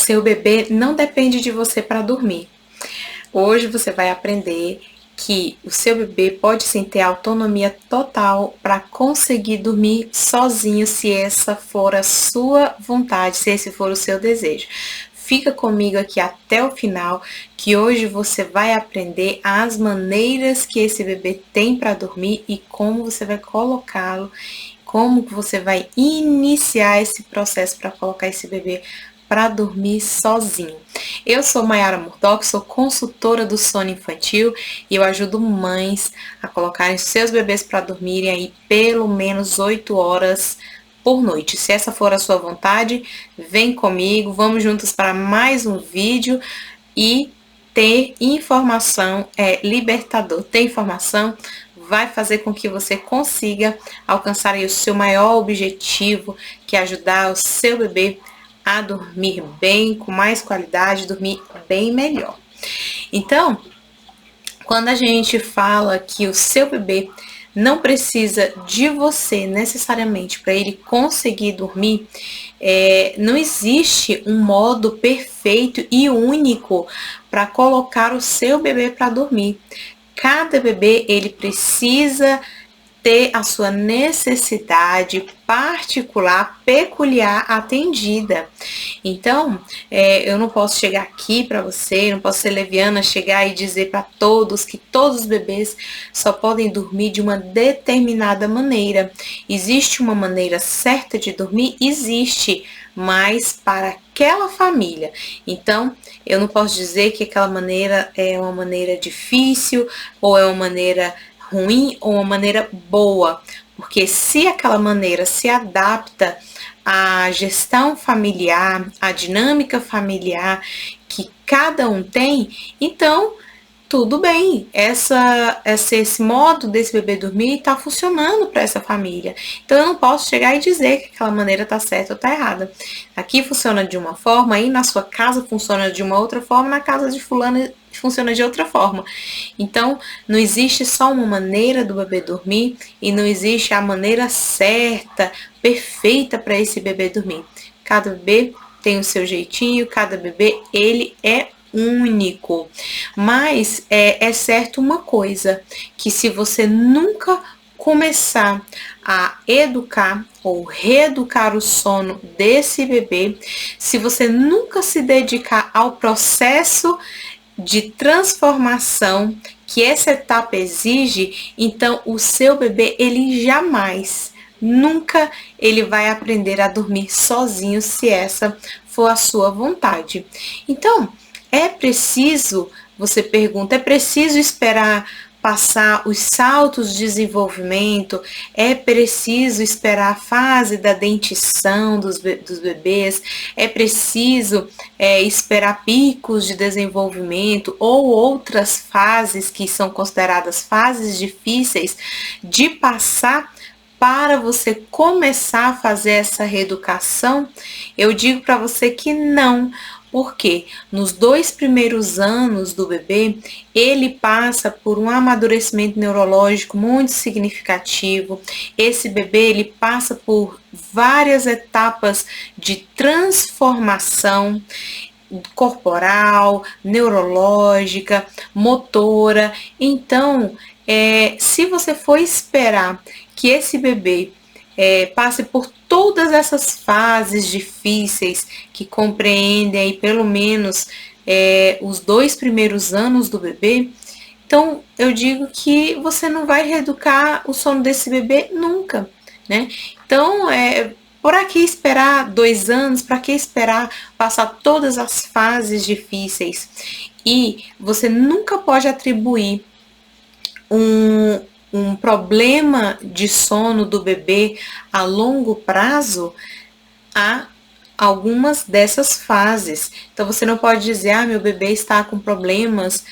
Seu bebê não depende de você para dormir. Hoje você vai aprender que o seu bebê pode sim ter autonomia total para conseguir dormir sozinho, se essa for a sua vontade, se esse for o seu desejo. Fica comigo aqui até o final, que hoje você vai aprender as maneiras que esse bebê tem para dormir e como você vai colocá-lo, como que você vai iniciar esse processo para colocar esse bebê para dormir sozinho. Eu sou Mayara Murdock, sou consultora do sono infantil e eu ajudo mães a colocarem seus bebês para dormirem aí pelo menos 8 horas por noite. Se essa for a sua vontade, vem comigo, vamos juntos para mais um vídeo e ter informação é libertador. Ter informação vai fazer com que você consiga alcançar aí o seu maior objetivo, que é ajudar o seu bebê a dormir bem, com mais qualidade, dormir bem melhor. Então, quando a gente fala que o seu bebê não precisa de você necessariamente para ele conseguir dormir, não existe um modo perfeito e único para colocar o seu bebê para dormir. Cada bebê ele precisa ter a sua necessidade particular, peculiar atendida. Então, eu não posso chegar aqui para você, não posso ser leviana, chegar e dizer para todos que todos os bebês só podem dormir de uma determinada maneira. Existe uma maneira certa de dormir? Existe, mas para aquela família. Então, eu não posso dizer que aquela maneira é uma maneira difícil ou é uma maneira ruim ou uma maneira boa, porque se aquela maneira se adapta à gestão familiar, à dinâmica familiar que cada um tem, então tudo bem, esse modo desse bebê dormir está funcionando para essa família. Então eu não posso chegar e dizer que aquela maneira está certa ou está errada. Aqui funciona de uma forma, aí na sua casa funciona de uma outra forma, na casa de fulano funciona de outra forma. Então não existe só uma maneira do bebê dormir e não existe a maneira certa, perfeita para esse bebê dormir. Cada bebê tem o seu jeitinho, cada bebê ele é único, mas é certo uma coisa, que se você nunca começar a educar ou reeducar o sono desse bebê, se você nunca se dedicar ao processo de transformação que essa etapa exige, então o seu bebê ele jamais, nunca ele vai aprender a dormir sozinho se essa for a sua vontade. Então, é preciso, você pergunta, é preciso esperar passar os saltos de desenvolvimento, é preciso esperar a fase da dentição dos bebês, é preciso esperar picos de desenvolvimento ou outras fases que são consideradas fases difíceis de passar para você começar a fazer essa reeducação? Eu digo para você que não. Porque nos 2 primeiros anos do bebê, ele passa por um amadurecimento neurológico muito significativo. Esse bebê, ele passa por várias etapas de transformação corporal, neurológica, motora. Então, se você for esperar que esse bebê passe por todas essas fases difíceis que compreendem aí pelo menos os 2 primeiros anos do bebê, então eu digo que você não vai reeducar o sono desse bebê nunca, né? Então, por que esperar 2 anos? Para que esperar passar todas as fases difíceis? E você nunca pode atribuir um problema de sono do bebê a longo prazo a algumas dessas fases. Então você não pode dizer, meu bebê está com problemas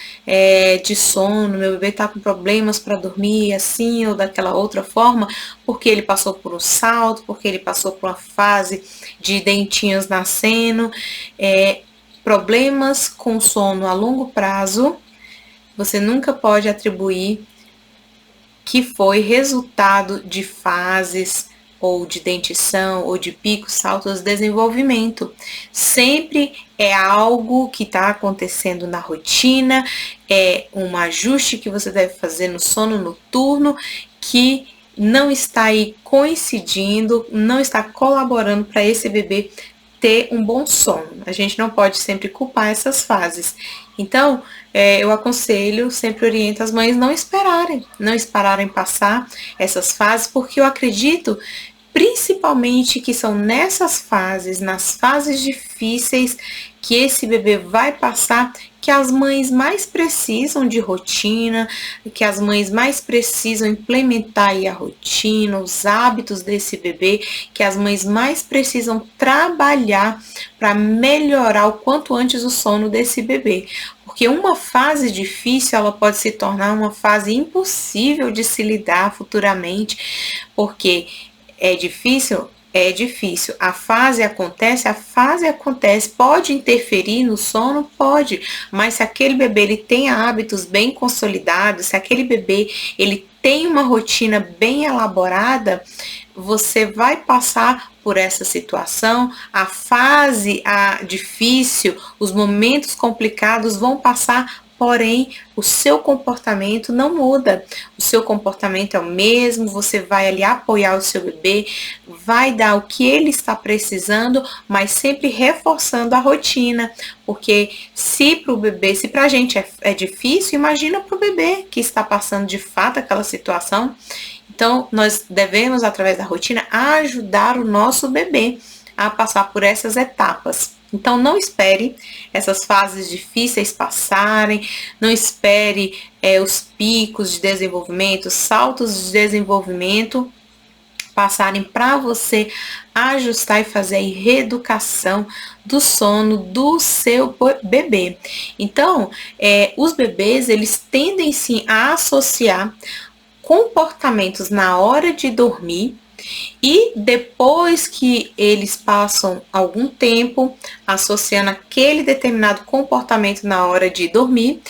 de sono, meu bebê está com problemas para dormir assim ou daquela outra forma, porque ele passou por um salto, porque ele passou por uma fase de dentinhos nascendo. Problemas com sono a longo prazo, você nunca pode atribuir que foi resultado de fases ou de dentição, ou de picos, saltos, desenvolvimento. Sempre é algo que está acontecendo na rotina, é um ajuste que você deve fazer no sono noturno que não está aí coincidindo, não está colaborando para esse bebê ter um bom sono. A gente não pode sempre culpar essas fases. Então, eu aconselho, sempre oriento as mães não esperarem passar essas fases, porque eu acredito principalmente que são nessas fases, nas fases difíceis que esse bebê vai passar, que as mães mais precisam de rotina, que as mães mais precisam implementar aí a rotina, os hábitos desse bebê, que as mães mais precisam trabalhar para melhorar o quanto antes o sono desse bebê. Porque uma fase difícil, ela pode se tornar uma fase impossível de se lidar futuramente, porque é difícil? É difícil. A fase acontece. Pode interferir no sono? Pode. Mas se aquele bebê ele tem hábitos bem consolidados, se aquele bebê ele tem uma rotina bem elaborada, você vai passar por essa situação, a fase difícil, os momentos complicados vão passar, porém o seu comportamento não muda, o seu comportamento é o mesmo, você vai ali apoiar o seu bebê, vai dar o que ele está precisando, mas sempre reforçando a rotina, porque se para o bebê, se para a gente é difícil, imagina para o bebê que está passando de fato aquela situação. Então, nós devemos, através da rotina, ajudar o nosso bebê a passar por essas etapas. Então, não espere essas fases difíceis passarem, não espere os picos de desenvolvimento, saltos de desenvolvimento passarem para você ajustar e fazer a reeducação do sono do seu bebê. Então, os bebês, eles tendem sim a associar comportamentos na hora de dormir e depois que eles passam algum tempo associando aquele determinado comportamento na hora de dormir,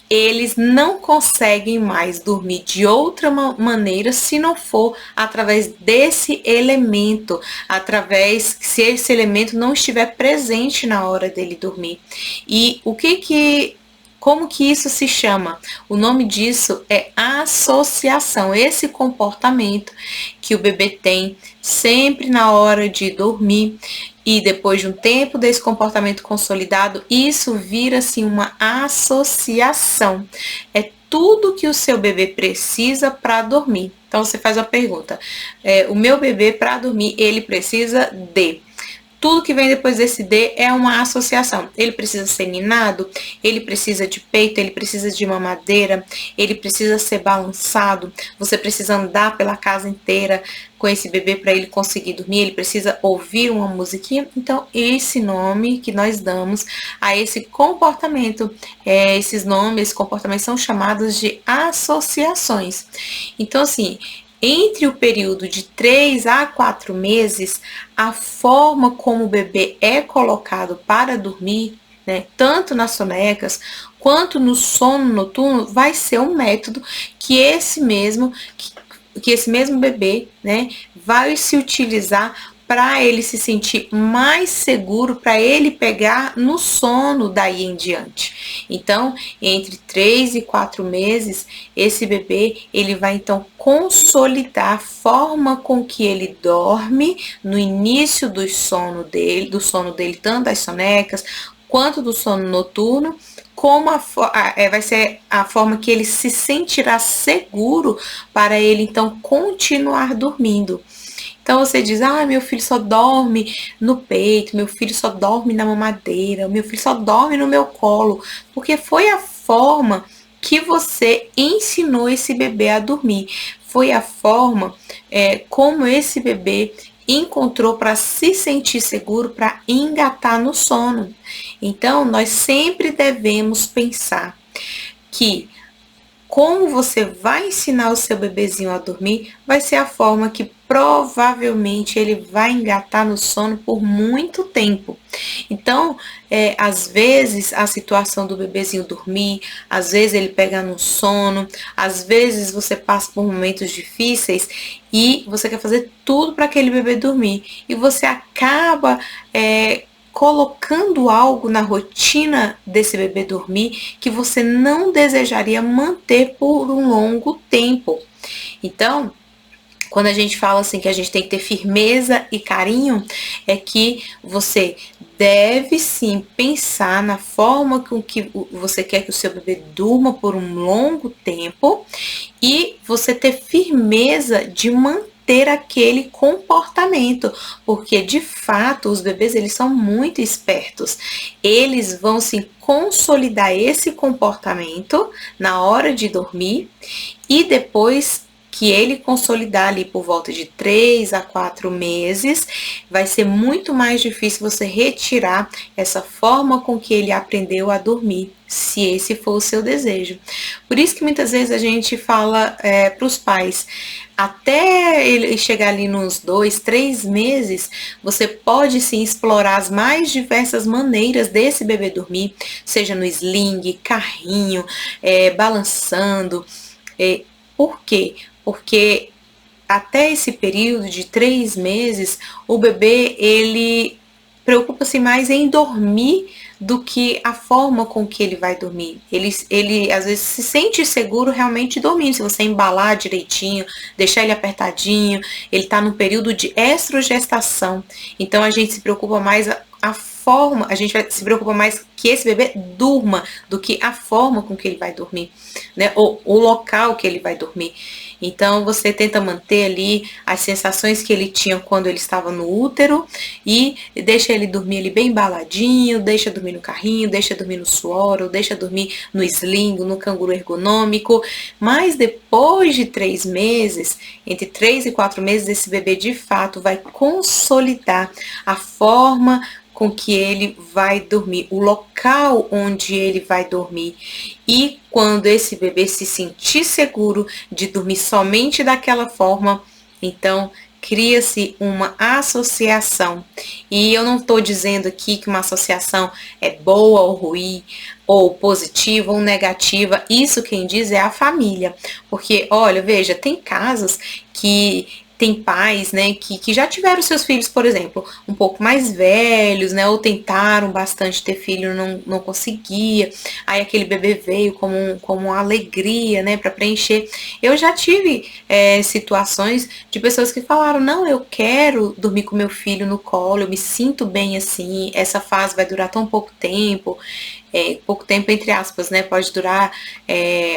eles não conseguem mais dormir de outra maneira se não for através desse elemento, se esse elemento não estiver presente na hora dele dormir. E como que isso se chama? O nome disso é associação. Esse comportamento que o bebê tem sempre na hora de dormir e depois de um tempo desse comportamento consolidado, isso vira assim uma associação. É tudo que o seu bebê precisa para dormir. Então você faz a pergunta: o meu bebê para dormir, ele precisa de... Tudo que vem depois desse D é uma associação. Ele precisa ser ninado, ele precisa de peito, ele precisa de mamadeira, ele precisa ser balançado, você precisa andar pela casa inteira com esse bebê para ele conseguir dormir, ele precisa ouvir uma musiquinha. Então, esse nome que nós damos a esse comportamento, esses comportamentos são chamados de associações. Então, assim, entre o período de 3 a 4 meses, a forma como o bebê é colocado para dormir, né, tanto nas sonecas quanto no sono noturno, vai ser um método que esse mesmo bebê, né, vai se utilizar para ele se sentir mais seguro, para ele pegar no sono daí em diante. Então, entre 3 e 4 meses, esse bebê, ele vai então consolidar a forma com que ele dorme no início do sono dele, tanto das sonecas quanto do sono noturno, como vai ser a forma que ele se sentirá seguro para ele então continuar dormindo. Então você diz: meu filho só dorme no peito, meu filho só dorme na mamadeira, meu filho só dorme no meu colo, porque foi a forma que você ensinou esse bebê a dormir, foi a forma como esse bebê encontrou para se sentir seguro, para engatar no sono. Então nós sempre devemos pensar que como você vai ensinar o seu bebezinho a dormir vai ser a forma que provavelmente ele vai engatar no sono por muito tempo. Então, às vezes a situação do bebezinho dormir, às vezes ele pega no sono, às vezes você passa por momentos difíceis e você quer fazer tudo para aquele bebê dormir e você acaba colocando algo na rotina desse bebê dormir que você não desejaria manter por um longo tempo. Então, quando a gente fala assim que a gente tem que ter firmeza e carinho, é que você deve sim pensar na forma com que você quer que o seu bebê durma por um longo tempo e você ter firmeza de manter aquele comportamento, porque de fato os bebês eles são muito espertos. Eles vão se consolidar esse comportamento na hora de dormir e depois que ele consolidar ali por volta de 3 a 4 meses, vai ser muito mais difícil você retirar essa forma com que ele aprendeu a dormir, se esse for o seu desejo. Por isso que muitas vezes a gente fala para os pais, até ele chegar ali nos 2, 3 meses, você pode sim explorar as mais diversas maneiras desse bebê dormir, seja no sling, carrinho, balançando. Por quê? Porque até esse período de 3 meses, o bebê, ele preocupa-se mais em dormir do que a forma com que ele vai dormir. Ele às vezes se sente seguro realmente dormindo. Se você embalar direitinho, deixar ele apertadinho, ele está no período de estrogestação. Então a gente se preocupa mais a forma, a gente se preocupa mais que esse bebê durma do que a forma com que ele vai dormir, né? Ou o local que ele vai dormir. Então você tenta manter ali as sensações que ele tinha quando ele estava no útero e deixa ele dormir ali bem embaladinho, deixa dormir no carrinho, deixa dormir no suor, ou deixa dormir no sling, no canguru ergonômico. Mas depois de 3 meses, entre 3 e 4 meses, esse bebê de fato vai consolidar a forma com que ele vai dormir, o local onde ele vai dormir. E quando esse bebê se sentir seguro de dormir somente daquela forma, então cria-se uma associação. E eu não estou dizendo aqui que uma associação é boa ou ruim, ou positiva ou negativa. Isso quem diz é a família. Porque, olha, veja, tem casos que tem pais, né, que já tiveram seus filhos, por exemplo, um pouco mais velhos, né, ou tentaram bastante ter filho, não conseguia, aí aquele bebê veio como uma alegria, né, para preencher. Eu já tive situações de pessoas que falaram, não, eu quero dormir com meu filho no colo, eu me sinto bem assim, essa fase vai durar tão pouco tempo, pouco tempo entre aspas, né, pode durar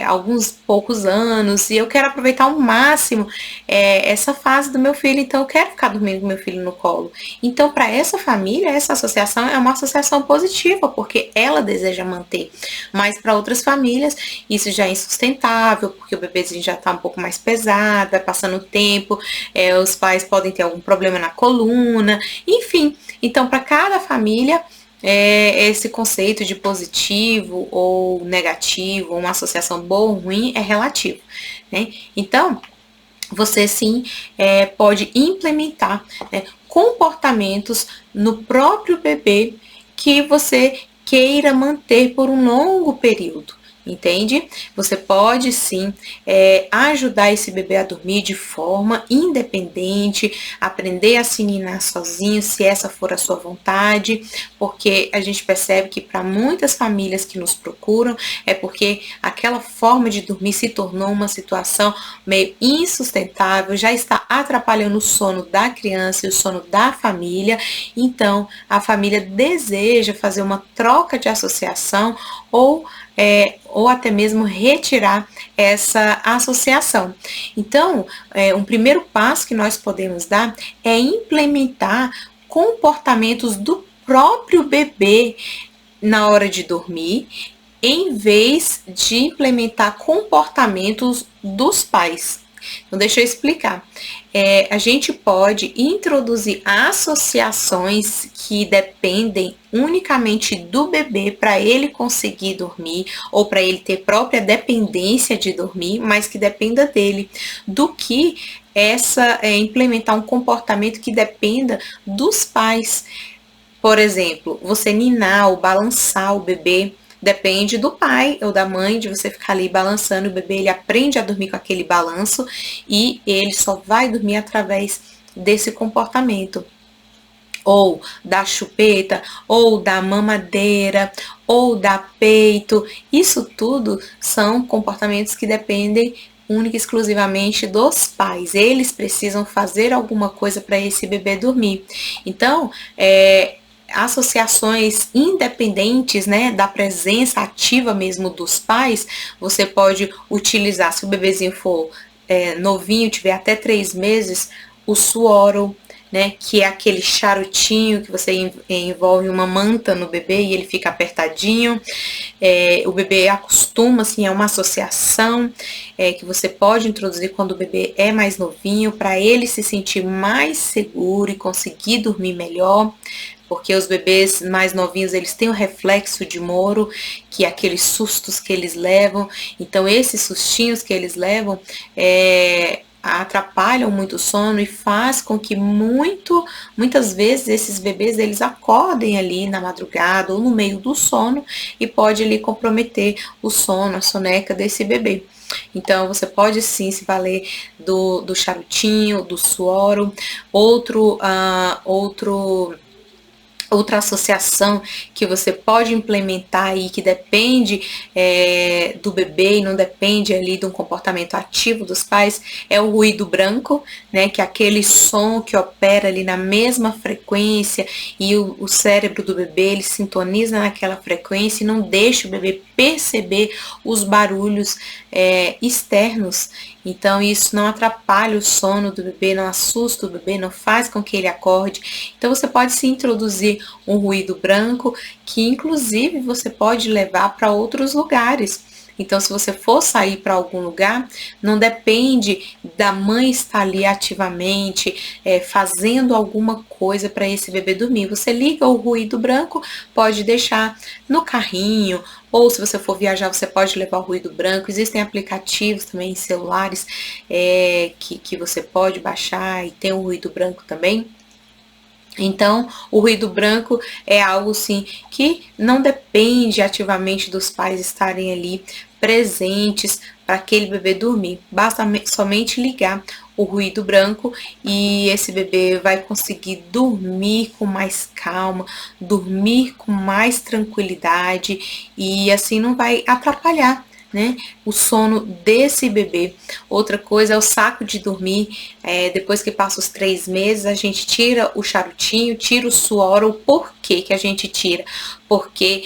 alguns poucos anos, e eu quero aproveitar ao máximo essa fase do meu filho, então eu quero ficar dormindo com meu filho no colo. Então, para essa família, essa associação é uma associação positiva, porque ela deseja manter. Mas para outras famílias, isso já é insustentável, porque o bebezinho já está um pouco mais pesado, vai passando o tempo, os pais podem ter algum problema na coluna, enfim. Então, para cada família, esse conceito de positivo ou negativo, uma associação boa ou ruim, é relativo, né? Então, você sim pode implementar comportamentos no próprio bebê que você queira manter por um longo período. Entende? Você pode sim ajudar esse bebê a dormir de forma independente, aprender a se ninar sozinho, se essa for a sua vontade, porque a gente percebe que para muitas famílias que nos procuram é porque aquela forma de dormir se tornou uma situação meio insustentável, já está atrapalhando o sono da criança e o sono da família, então a família deseja fazer uma troca de associação ou até mesmo retirar essa associação. Então, um primeiro passo que nós podemos dar é implementar comportamentos do próprio bebê na hora de dormir, em vez de implementar comportamentos dos pais. Então, deixa eu explicar. A gente pode introduzir associações que dependem unicamente do bebê para ele conseguir dormir ou para ele ter própria dependência de dormir, mas que dependa dele, do que implementar um comportamento que dependa dos pais. Por exemplo, você ninar ou balançar o bebê, depende do pai ou da mãe, de você ficar ali balançando o bebê, ele aprende a dormir com aquele balanço e ele só vai dormir através desse comportamento. Ou da chupeta, ou da mamadeira, ou da peito. Isso tudo são comportamentos que dependem única e exclusivamente dos pais. Eles precisam fazer alguma coisa para esse bebê dormir. Então, associações independentes, né, da presença ativa mesmo dos pais, você pode utilizar, se o bebezinho for novinho, tiver até 3 meses, o suoro, né, que é aquele charutinho que você envolve uma manta no bebê e ele fica apertadinho. O bebê acostuma, assim, é uma associação que você pode introduzir quando o bebê é mais novinho, para ele se sentir mais seguro e conseguir dormir melhor. Porque os bebês mais novinhos, eles têm o reflexo de Moro, que é aqueles sustos que eles levam. Então, esses sustinhos que eles levam atrapalham muito o sono e faz com que muitas vezes esses bebês eles acordem ali na madrugada ou no meio do sono e pode ali comprometer o sono, a soneca desse bebê. Então, você pode sim se valer do charutinho, do suoro. Outra associação que você pode implementar aí, que depende do bebê e não depende ali de um comportamento ativo dos pais, é o ruído branco, né, que é aquele som que opera ali na mesma frequência e o cérebro do bebê, ele sintoniza naquela frequência e não deixa o bebê perceber os barulhos externos. Então, isso não atrapalha o sono do bebê, não assusta o bebê, não faz com que ele acorde. Então, você pode se introduzir um ruído branco, que inclusive você pode levar para outros lugares. Então, se você for sair para algum lugar, não depende da mãe estar ali ativamente fazendo alguma coisa para esse bebê dormir. Você liga o ruído branco, pode deixar no carrinho, ou se você for viajar, você pode levar o ruído branco. Existem aplicativos também em celulares que você pode baixar e tem o ruído branco também. Então, o ruído branco é algo, sim, que não depende ativamente dos pais estarem ali presentes para aquele bebê dormir. Basta somente ligar o ruído branco e esse bebê vai conseguir dormir com mais calma, dormir com mais tranquilidade e assim não vai atrapalhar, né, o sono desse bebê. Outra coisa é o saco de dormir. Depois que passa os 3 meses, a gente tira o charutinho, tira o suor. O porquê que a gente tira? Porque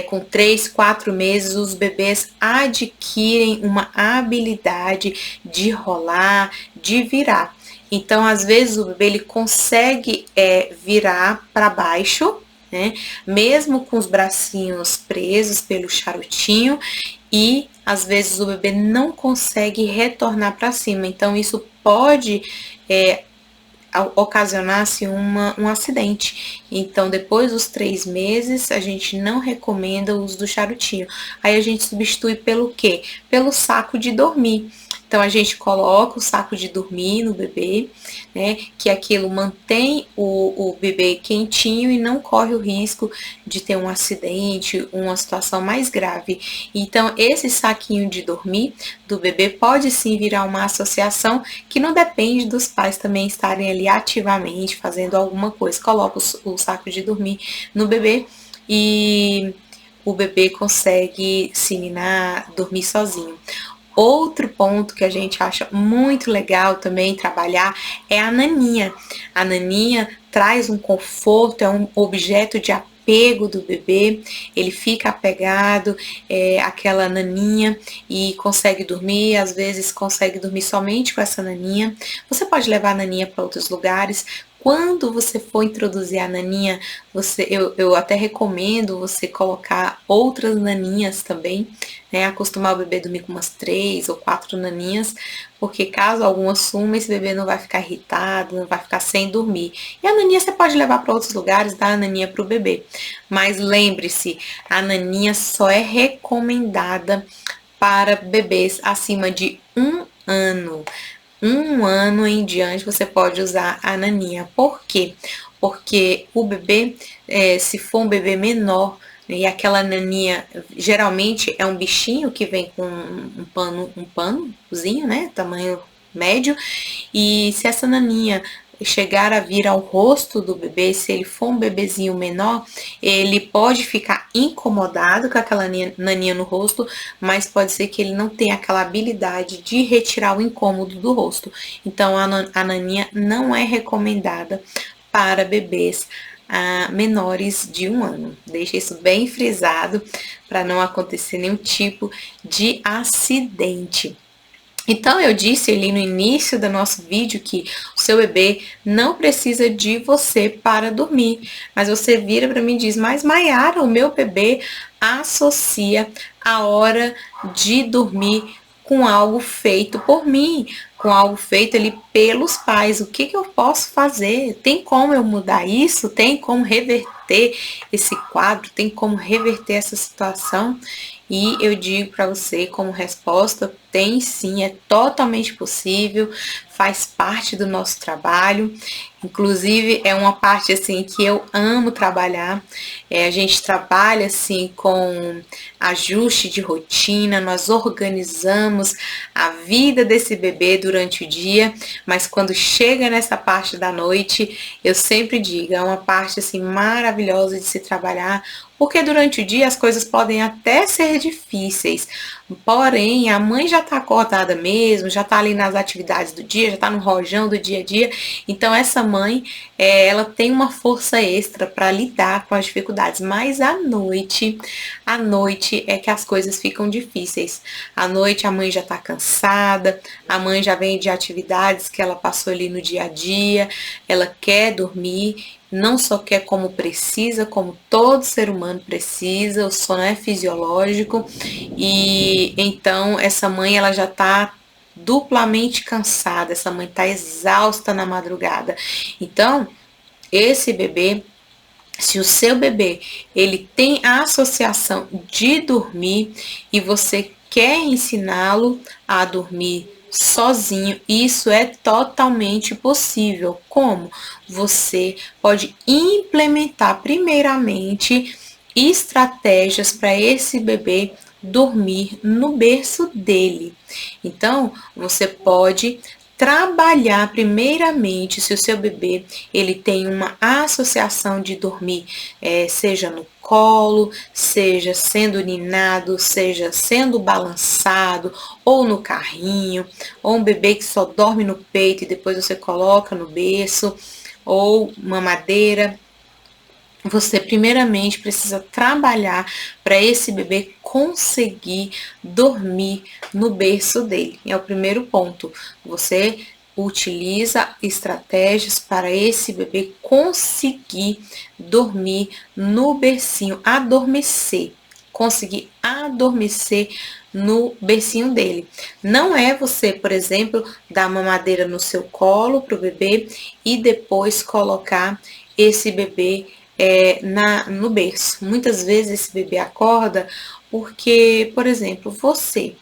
com 3, 4 meses os bebês adquirem uma habilidade de rolar, de virar. Então, às vezes o bebê ele consegue virar para baixo, né, mesmo com os bracinhos presos pelo charutinho, e às vezes o bebê não consegue retornar para cima. Então, isso pode ocasionar-se um acidente. Então, depois dos 3 meses, a gente não recomenda o uso do charutinho. Aí a gente substitui pelo quê? Pelo saco de dormir. Então, a gente coloca o saco de dormir no bebê, né, que aquilo mantém o bebê quentinho e não corre o risco de ter um acidente, uma situação mais grave. Então, esse saquinho de dormir do bebê pode sim virar uma associação que não depende dos pais também estarem ali ativamente fazendo alguma coisa. Coloca o saco de dormir no bebê e o bebê consegue se ninar, dormir sozinho. Outro ponto que a gente acha muito legal também trabalhar é a naninha. A naninha traz um conforto, é um objeto de apego do bebê, ele fica apegado àquela naninha e consegue dormir, às vezes consegue dormir somente com essa naninha. Você pode levar a naninha para outros lugares. Quando você for introduzir a naninha, eu até recomendo você colocar outras naninhas também, né? Acostumar o bebê a dormir com umas 3 ou 4 naninhas, porque caso alguma suma, esse bebê não vai ficar irritado, não vai ficar sem dormir. E a naninha você pode levar para outros lugares, dar a naninha para o bebê. Mas lembre-se, a naninha só é recomendada para bebês acima de 1 ano. 1 ano em diante você pode usar a naninha. Por quê? Porque o bebê, se for um bebê menor, e aquela naninha geralmente é um bichinho que vem com um panozinho, né, tamanho médio, e se essa naninha chegar a vir ao rosto do bebê, se ele for um bebezinho menor, ele pode ficar incomodado com aquela naninha no rosto, mas pode ser que ele não tenha aquela habilidade de retirar o incômodo do rosto. Então a naninha não é recomendada para bebês menores de 1 ano. Deixa isso bem frisado para não acontecer nenhum tipo de acidente. Então, eu disse ali no início do nosso vídeo que o seu bebê não precisa de você para dormir. Mas você vira para mim e diz, mas Maiara, o meu bebê associa a hora de dormir com algo feito por mim, com algo feito ali pelos pais. O que eu posso fazer? Tem como eu mudar isso? Tem como reverter esse quadro? Tem como reverter essa situação? E eu digo para você como resposta, tem sim, é totalmente possível, faz parte do nosso trabalho. Inclusive é uma parte assim que eu amo trabalhar. A gente trabalha assim com ajuste de rotina, nós organizamos a vida desse bebê durante o dia, mas quando chega nessa parte da noite, eu sempre digo, é uma parte assim maravilhosa de se trabalhar, porque durante o dia as coisas podem até ser difíceis, porém a mãe já está acordada mesmo, já está ali nas atividades do dia, já está no rojão do dia a dia, então essa mãe, ela tem uma força extra para lidar com as dificuldades, mas à noite é que as coisas ficam difíceis. À noite a mãe já está cansada, a mãe já vem de atividades que ela passou ali no dia a dia, ela quer dormir, não só quer como precisa, como todo ser humano precisa, o sono é fisiológico, e então essa mãe ela já está duplamente cansada, essa mãe está exausta na madrugada. Então, esse bebê, se o seu bebê ele tem a associação de dormir e você quer ensiná-lo a dormir sozinho, isso é totalmente possível. Como? Você pode implementar primeiramente estratégias para esse bebê dormir no berço dele. Então, você pode trabalhar primeiramente se o seu bebê ele tem uma associação de dormir, seja no colo, seja sendo ninado, seja sendo balançado, ou no carrinho, ou um bebê que só dorme no peito e depois você coloca no berço, ou mamadeira. Você primeiramente precisa trabalhar para esse bebê conseguir dormir no berço dele. É o primeiro ponto. Você utiliza estratégias para esse bebê conseguir dormir no bercinho, adormecer, conseguir adormecer no bercinho dele. Não é você, por exemplo, dar mamadeira no seu colo para o bebê e depois colocar esse bebê no berço. Muitas vezes esse bebê acorda porque, por exemplo, você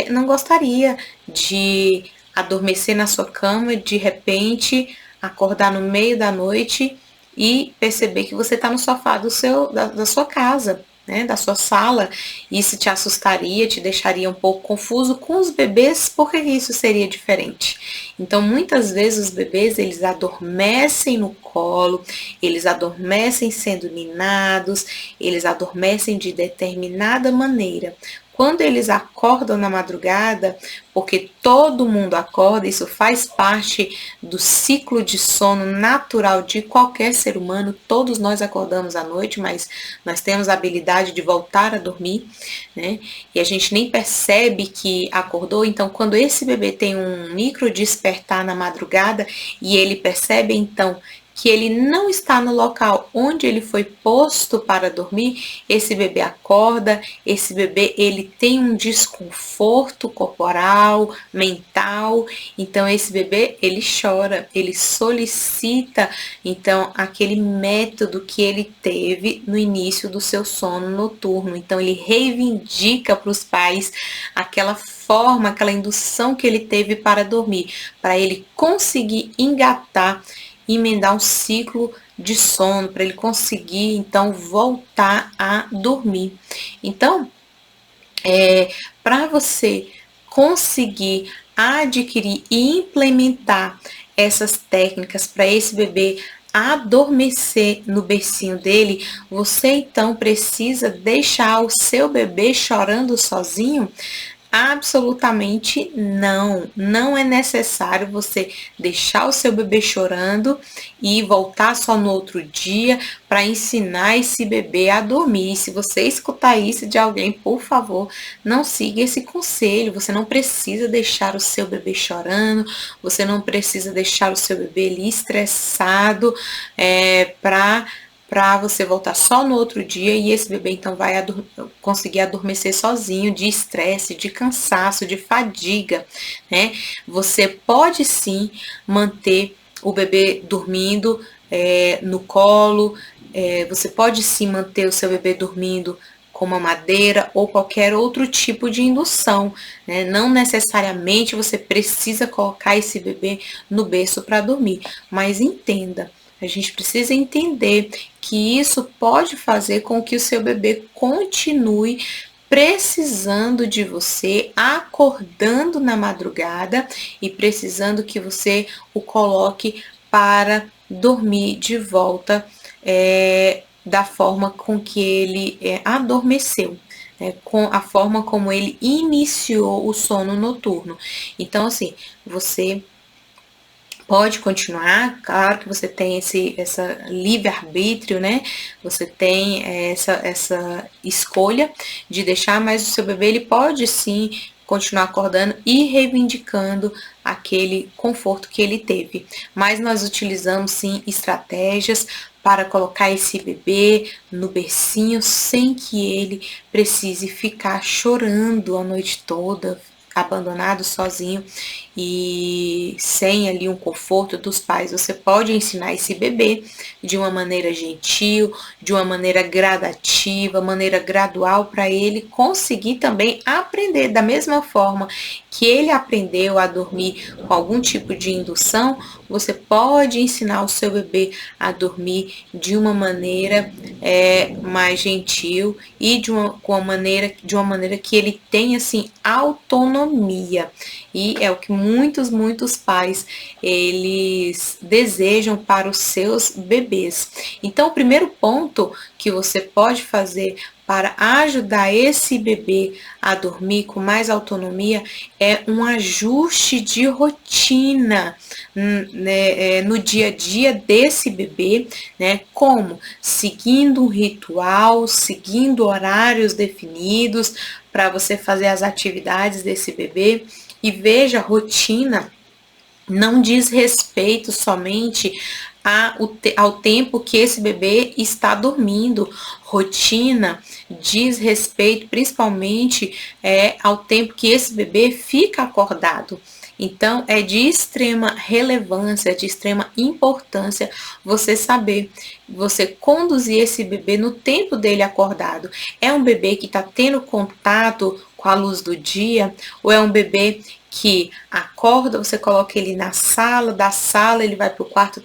não gostaria de adormecer na sua cama e de repente acordar no meio da noite e perceber que você está no sofá da sua casa, né, da sua sala. Isso te assustaria, te deixaria um pouco confuso. Com os bebês, por que isso seria diferente? Então, muitas vezes os bebês, eles adormecem no colo, eles adormecem sendo ninados, eles adormecem de determinada maneira. Quando eles acordam na madrugada, porque todo mundo acorda, isso faz parte do ciclo de sono natural de qualquer ser humano, todos nós acordamos à noite, mas nós temos a habilidade de voltar a dormir, né? E a gente nem percebe que acordou. Então, quando esse bebê tem um micro despertar na madrugada e ele percebe então que ele não está no local onde ele foi posto para dormir, esse bebê acorda, esse bebê ele tem um desconforto corporal, mental, então esse bebê ele chora, ele solicita então aquele método que ele teve no início do seu sono noturno, então ele reivindica para os pais aquela forma, aquela indução que ele teve para dormir, para ele conseguir engatar, emendar um ciclo de sono, para ele conseguir então voltar a dormir. Então, para você conseguir adquirir e implementar essas técnicas para esse bebê adormecer no bercinho dele, você então precisa deixar o seu bebê chorando sozinho? Absolutamente não. Não é necessário você deixar o seu bebê chorando e voltar só no outro dia para ensinar esse bebê a dormir. Se você escutar isso de alguém, por favor, não siga esse conselho. Você não precisa deixar o seu bebê chorando, você não precisa deixar o seu bebê ali estressado para você voltar só no outro dia e esse bebê então vai conseguir adormecer sozinho de estresse, de cansaço, de fadiga, né? Você pode sim manter o bebê dormindo no colo, você pode sim manter o seu bebê dormindo com uma madeira ou qualquer outro tipo de indução, né? Não necessariamente você precisa colocar esse bebê no berço para dormir, mas entenda, a gente precisa entender que isso pode fazer com que o seu bebê continue precisando de você, acordando na madrugada e precisando que você o coloque para dormir de volta da forma com que ele adormeceu. Com a forma como ele iniciou o sono noturno. Então, assim, você pode continuar, claro que você tem essa livre-arbítrio, né? Você tem essa escolha de deixar, mas o seu bebê ele pode sim continuar acordando e reivindicando aquele conforto que ele teve. Mas nós utilizamos sim estratégias para colocar esse bebê no bercinho sem que ele precise ficar chorando a noite toda, abandonado sozinho e sem ali um conforto dos pais. Você pode ensinar esse bebê de uma maneira gentil, de uma maneira gradativa, maneira gradual, para ele conseguir também aprender da mesma forma que ele aprendeu a dormir com algum tipo de indução. Você pode ensinar o seu bebê a dormir de uma maneira mais gentil e de uma maneira que ele tenha assim autonomia. E é o que muitos pais eles desejam para os seus bebês. Então, o primeiro ponto que você pode fazer para ajudar esse bebê a dormir com mais autonomia é um ajuste de rotina, né, no dia a dia desse bebê, né, como seguindo um ritual, seguindo horários definidos para você fazer as atividades desse bebê. E veja, rotina não diz respeito somente ao tempo que esse bebê está dormindo. Rotina diz respeito principalmente ao tempo que esse bebê fica acordado. Então, é de extrema relevância, de extrema importância você saber, você conduzir esse bebê no tempo dele acordado. É um bebê que está tendo contato com a luz do dia ou é um bebê que acorda, você coloca ele na sala, da sala ele vai para o quarto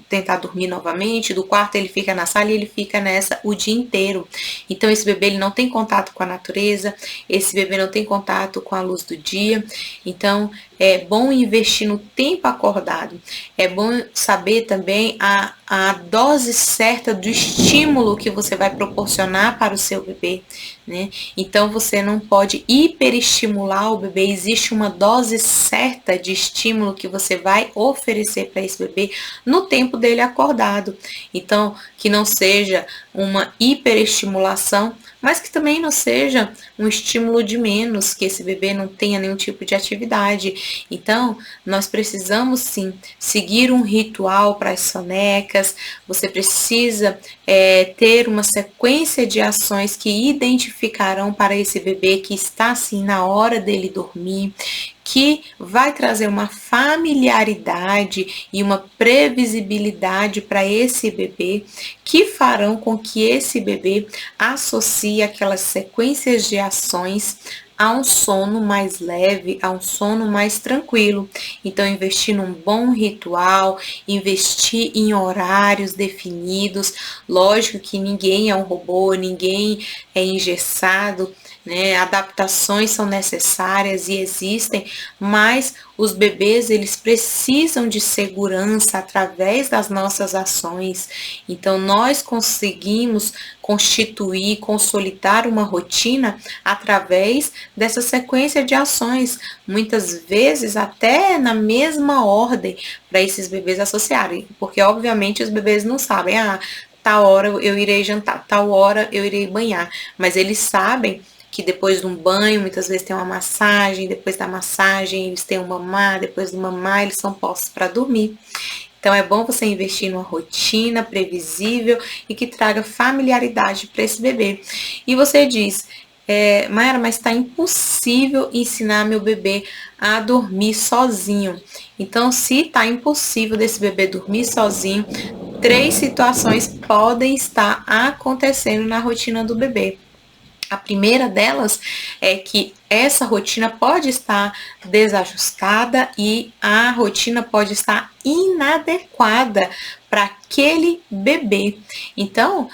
tentar dormir novamente, do quarto ele fica na sala e ele fica nessa o dia inteiro. Então esse bebê ele não tem contato com a natureza, esse bebê não tem contato com a luz do dia. Então é bom investir no tempo acordado, é bom saber também a dose certa do estímulo que você vai proporcionar para o seu bebê, né? Então você não pode hiperestimular o bebê, existe uma dose certa de estímulo que você vai oferecer para esse bebê no tempo dele acordado. Então, que não seja uma hiperestimulação, mas que também não seja um estímulo de menos, que esse bebê não tenha nenhum tipo de atividade. Então, nós precisamos sim seguir um ritual para as sonecas, você precisa ter uma sequência de ações que identificarão para esse bebê que está assim na hora dele dormir, que vai trazer uma familiaridade e uma previsibilidade para esse bebê, que farão com que esse bebê associe aquelas sequências de ações a um sono mais leve, a um sono mais tranquilo. Então, investir num bom ritual, investir em horários definidos. Lógico que ninguém é um robô, ninguém é engessado, né? Adaptações são necessárias e existem, mas os bebês, eles precisam de segurança através das nossas ações. Então, nós conseguimos constituir, consolidar uma rotina através dessa sequência de ações, muitas vezes até na mesma ordem, para esses bebês associarem, porque obviamente os bebês não sabem, tal hora eu irei jantar, tal hora eu irei banhar, mas eles sabem que depois de um banho, muitas vezes tem uma massagem, depois da massagem eles têm um mamar, depois do mamar eles são postos para dormir. Então é bom você investir numa rotina previsível e que traga familiaridade para esse bebê. E você diz, Mayara, mas está impossível ensinar meu bebê a dormir sozinho. Então, se está impossível desse bebê dormir sozinho, 3 situações podem estar acontecendo na rotina do bebê. A primeira delas é que essa rotina pode estar desajustada e a rotina pode estar inadequada para aquele bebê. Então,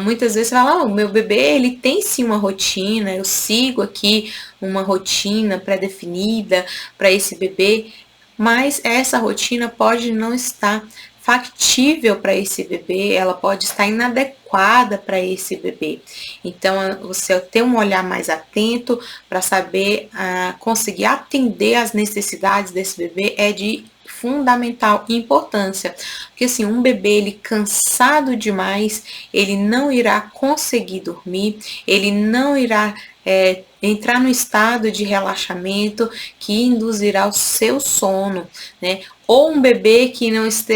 muitas vezes você fala, o meu bebê ele tem sim uma rotina, eu sigo aqui uma rotina pré-definida para esse bebê, mas essa rotina pode não estar factível para esse bebê, ela pode estar inadequada para esse bebê. Então, você ter um olhar mais atento para saber conseguir atender às necessidades desse bebê é de fundamental importância, porque assim, um bebê ele cansado demais, ele não irá conseguir dormir, ele não irá entrar no estado de relaxamento que induzirá o seu sono, né? Ou um bebê que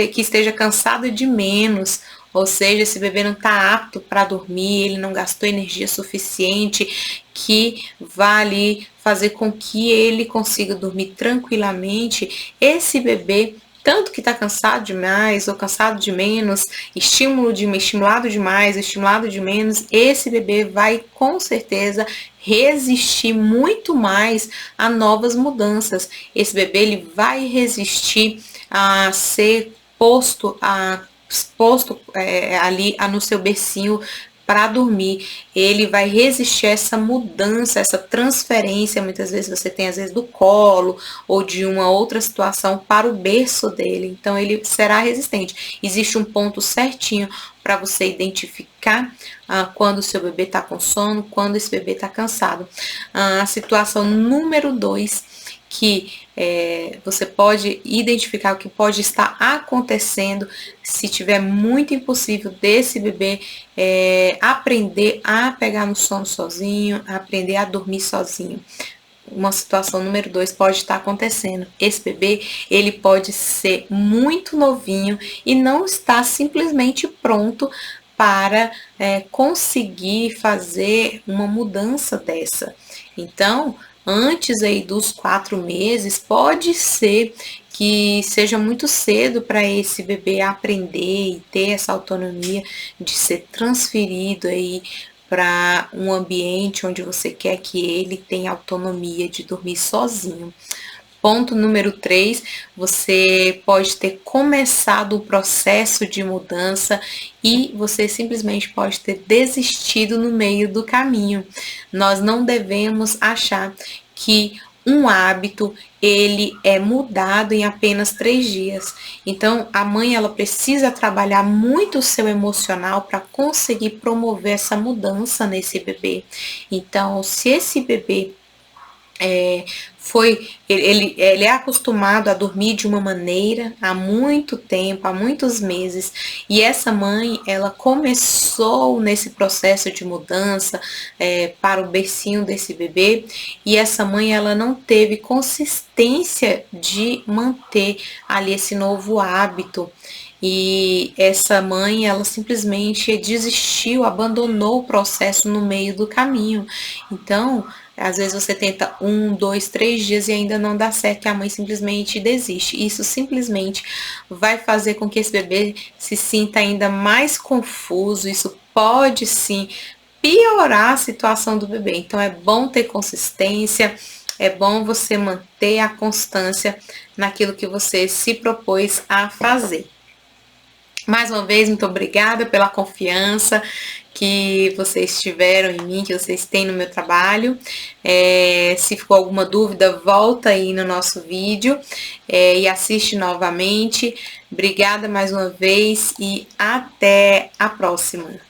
que esteja cansado de menos, ou seja, esse bebê não está apto para dormir, ele não gastou energia suficiente, que vai ali fazer com que ele consiga dormir tranquilamente. Esse bebê, tanto que está cansado demais ou cansado de menos, estimulado demais, estimulado de menos, esse bebê vai com certeza resistir muito mais a novas mudanças. Esse bebê ele vai resistir a ser exposto ali no seu bercinho para dormir, ele vai resistir a essa mudança, essa transferência, muitas vezes você tem às vezes do colo ou de uma outra situação para o berço dele, então ele será resistente. Existe um ponto certinho para você identificar quando o seu bebê está com sono, quando esse bebê está cansado. A situação número 2, que você pode identificar o que pode estar acontecendo se tiver muito impossível desse bebê aprender a pegar no sono sozinho, aprender a dormir sozinho. Uma situação número 2 pode estar acontecendo. Esse bebê, ele pode ser muito novinho e não está simplesmente pronto para conseguir fazer uma mudança dessa. Então, antes aí dos 4 meses, pode ser que seja muito cedo para esse bebê aprender e ter essa autonomia de ser transferido aí para um ambiente onde você quer que ele tenha autonomia de dormir sozinho. Ponto número 3, você pode ter começado o processo de mudança e você simplesmente pode ter desistido no meio do caminho. Nós não devemos achar que um hábito ele é mudado em apenas 3 dias. Então, a mãe ela precisa trabalhar muito o seu emocional para conseguir promover essa mudança nesse bebê. Então, se esse bebê Ele é acostumado a dormir de uma maneira há muito tempo, há muitos meses, e essa mãe, ela começou nesse processo de mudança para o bercinho desse bebê, e essa mãe, ela não teve consistência de manter ali esse novo hábito. E essa mãe, ela simplesmente desistiu, abandonou o processo no meio do caminho. Então, às vezes você tenta 1, 2, 3 dias e ainda não dá certo, e a mãe simplesmente desiste. Isso simplesmente vai fazer com que esse bebê se sinta ainda mais confuso. Isso pode sim piorar a situação do bebê. Então é bom ter consistência, é bom você manter a constância naquilo que você se propôs a fazer. Mais uma vez, muito obrigada pela confiança que vocês tiveram em mim, que vocês têm no meu trabalho. Se ficou alguma dúvida, volta aí no nosso vídeo e assiste novamente. Obrigada mais uma vez e até a próxima.